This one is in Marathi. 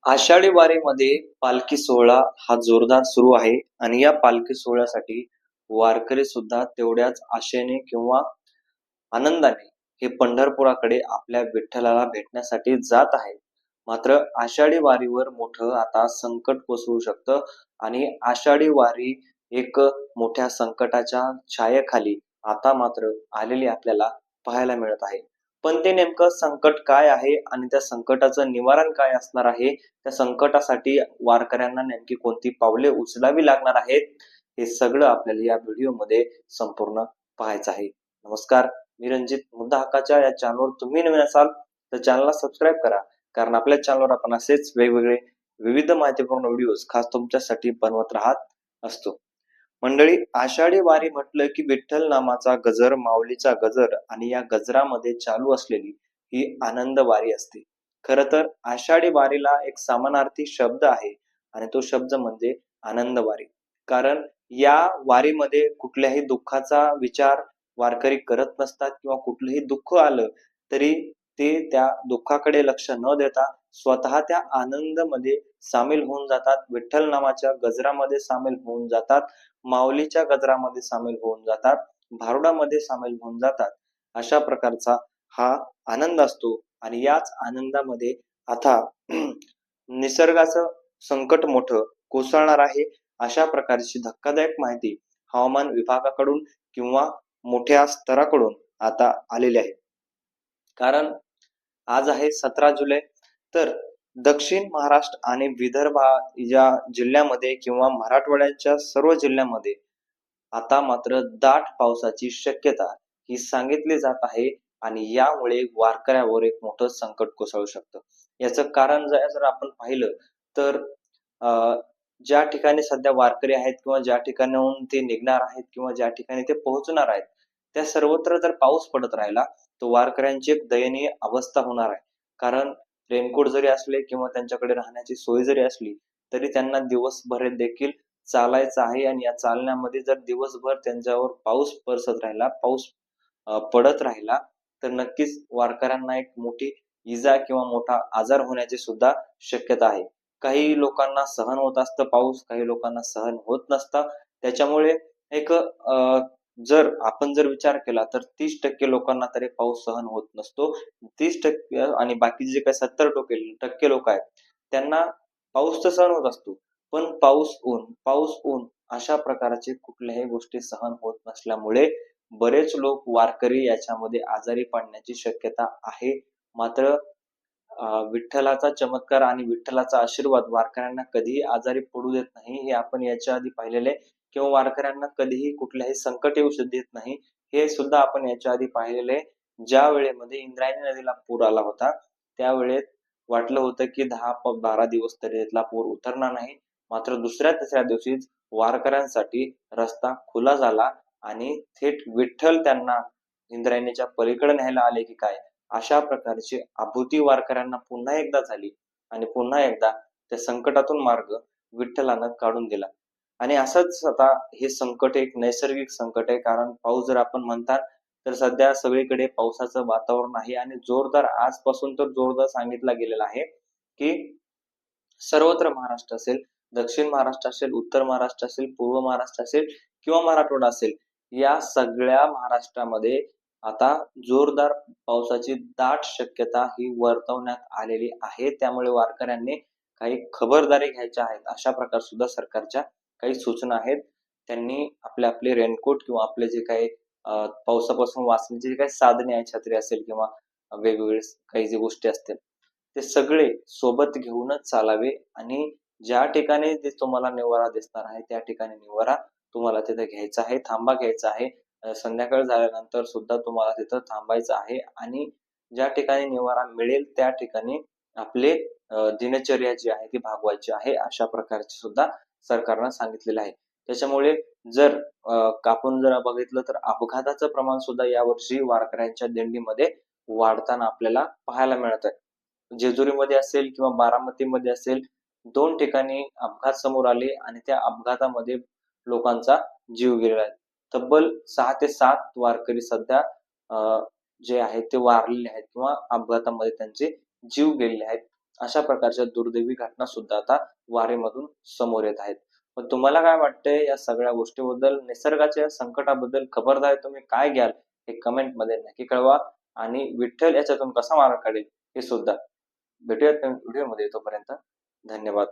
आषाढी वारीमध्ये पालखी सोहळा हा जोरदार सुरू आहे आणि या पालखी सोहळ्यासाठी वारकरी सुद्धा तेवढ्याच आशेने किंवा आनंदाने हे पंढरपुराकडे आपल्या विठ्ठलाला भेटण्यासाठी जात आहे. मात्र आषाढी वारीवर मोठं आता संकट कोसळू शकतं आणि आषाढी वारी एक मोठ्या संकटाच्या छायेखाली आता मात्र आलेली आपल्याला पाहायला मिळत आहे. पण ते नेमकं संकट काय आहे आणि त्या संकटाचं निवारण काय असणार आहे, त्या संकटासाठी वारकऱ्यांना नेमकी कोणती पावले उचलावी लागणार आहेत, हे सगळं आपल्याला या व्हिडिओमध्ये संपूर्ण पाहायचं आहे. नमस्कार, मी रणजित. मुद्दा हक्काच्या या चॅनलवर तुम्ही नवीन असाल तर चॅनलला सबस्क्राईब करा, कारण आपल्या चॅनलवर आपण असेच वेगवेगळे विविध माहितीपूर्ण व्हिडिओज खास तुमच्यासाठी बनवत राहत असतो. मंडळी, आषाढी वारी म्हटलं की विठ्ठल नामाचा गजर, माऊलीचा गजर आणि या गजरामध्ये चालू असलेली ही आनंद वारी असते. खरं तर आषाढी वारीला एक समानार्थी शब्द आहे आणि तो शब्द म्हणजे आनंद वारी. कारण या वारीमध्ये कुठल्याही दुःखाचा विचार वारकरी करत नसतात किंवा कुठलंही दुःख आलं तरी ते त्या दुःखाकडे लक्ष न देता स्वतः त्या आनंदामध्ये सामील होऊन जातात, विठ्ठल नामाच्या गजरामध्ये सामील होऊन जातात, माऊलीच्या गजरामध्ये सामील होऊन जातात, भारुडामध्ये सामील होऊन जातात. अशा प्रकारचा हा आनंद असतो आणि याच आनंदामध्ये आता निसर्गाचं संकट मोठं कोसळणार आहे, अशा प्रकारची धक्कादायक माहिती हवामान विभागाकडून किंवा मोठ्या स्तराकडून आता आलेले आहे. कारण आज आहे 17 जुलै. तर दक्षिण महाराष्ट्र आणि विदर्भ या जिल्ह्यामध्ये किंवा मराठवाड्याच्या सर्व जिल्ह्यामध्ये आता मात्र दाट पावसाची शक्यता ही सांगितली जात आहे आणि यामुळे वारकऱ्यावर एक मोठं संकट कोसळू शकतं. याचं कारण जर आपण पाहिलं तर ज्या ठिकाणी सध्या वारकरी आहेत किंवा ज्या ठिकाणाहून ते निघणार आहेत किंवा ज्या ठिकाणी ते पोहोचणार आहेत, त्या सर्वत्र जर पाऊस पडत राहिला तर वारकऱ्यांची एक दयनीय अवस्था होणार आहे. कारण रेनकोट जरी असले किंवा त्यांच्याकडे राहण्याची सोय जरी असली तरी त्यांना दिवसभर देखील चालायचं आहे आणि या चालण्यामध्ये जर दिवसभर त्यांच्यावर पाऊस बरसत राहिला, पाऊस पडत राहिला तर नक्कीच वारकऱ्यांना एक मोठी इजा किंवा मोठा आजार होण्याची सुद्धा शक्यता आहे. काही लोकांना सहन होत असतं पाऊस, काही लोकांना सहन होत नसतं. त्याच्यामुळे एक जर आपण विचार केला तर 30% लोकांना तरी पाऊस सहन होत नसतो. 30% आणि बाकीचे जे काही 70% लोक आहेत त्यांना पाऊस तर सहन होत असतो, पण पाऊस ऊन अशा प्रकारचे कुठल्याही गोष्टी सहन होत नसल्यामुळे बरेच लोक वारकरी याच्यामध्ये आजारी पडण्याची शक्यता आहे. मात्र विठ्ठलाचा चमत्कार आणि विठ्ठलाचा आशीर्वाद वारकऱ्यांना कधीही आजारी पडू देत नाही, हे आपण याच्या आधी पाहिलेले किंवा वारकऱ्यांना कधीही कुठल्याही संकट येऊ देत नाही, हे सुद्धा आपण याच्या आधी पाहिलेले. ज्या वेळेमध्ये इंद्रायणी नदीला पूर आला होता त्या वेळेत वाटलं होतं की 10-12 दिवस तरी त्यातला पूर उतरणार नाही. मात्र दुसऱ्या तिसऱ्या दिवशीच वारकऱ्यांसाठी रस्ता खुला झाला आणि थेट विठ्ठल त्यांना इंद्रायणीच्या पलीकडे न्यायला आले की काय, अशा प्रकारची अनुभूती वारकऱ्यांना पुन्हा एकदा झाली आणि पुन्हा एकदा त्या संकटातून मार्ग विठ्ठलानं काढून दिला. आणि असंच आता हे संकट एक नैसर्गिक संकट आहे. कारण पाऊस जर आपण म्हणतात तर सध्या सगळीकडे पावसाचं वातावरण आहे आणि जोरदार आजपासून तर जोरदार सांगितला गेलेला आहे की सर्वत्र महाराष्ट्र असेल, दक्षिण महाराष्ट्र असेल, उत्तर महाराष्ट्र असेल, पूर्व महाराष्ट्र असेल किंवा मराठवाडा असेल, या सगळ्या महाराष्ट्रामध्ये आता जोरदार पावसाची दाट शक्यता ही वर्तवण्यात आलेली आहे. त्यामुळे वारकऱ्यांनी काही खबरदारी घ्यायच्या आहेत. अशा प्रकार सुद्धा सरकारच्या काही सूचना आहेत. त्यांनी आपले रेनकोट किंवा आपले जे काही पावसापासून वाचण्याची जी काही साधने आहेत, छत्री असेल किंवा वेगवेगळे काही जे गोष्टी असतील, ते सगळे सोबत घेऊनच चालावे आणि ज्या ठिकाणी ते तुम्हाला निवारा दिसणार आहे त्या ठिकाणी निवारा तुम्हाला तिथे घ्यायचा आहे, थांबा घ्यायचा आहे. संध्याकाळ झाल्यानंतर सुद्धा तुम्हाला तिथं थांबायचं आहे आणि ज्या ठिकाणी निवारा मिळेल त्या ठिकाणी आपले दिनचर्या जी आहे ती भागवायची आहे, अशा प्रकारचे सुद्धा सरकारनं सांगितलेलं आहे. त्याच्यामुळे जर आपण बघितलं तर अपघाताचं प्रमाण सुद्धा यावर्षी वारकऱ्यांच्या दिंडीमध्ये वाढताना आपल्याला पाहायला मिळत आहे. जेजुरीमध्ये असेल किंवा बारामतीमध्ये असेल, 2 ठिकाणी अपघात समोर आले आणि त्या अपघातामध्ये लोकांचा जीव गेलेला आहे. तब्बल 6 ते 7 वारकरी सध्या जे आहेत ते वारलेले आहेत किंवा अपघातामध्ये त्यांचे जीव गेलेले आहेत. अशा प्रकारच्या दुर्दैवी घटना सुद्धा आता वारेमधून समोर येत आहेत. पण तुम्हाला काय वाटतंय या सगळ्या गोष्टीबद्दल, निसर्गाच्या खबरदारी तुम्ही काय घ्याल? हे कमेंटमध्ये नक्की कळवा आणि विठ्ठल याच्यातून कसा मार्ग काढेल हे सुद्धा. भेटूयात नवीन व्हिडिओमध्ये. तोपर्यंत धन्यवाद.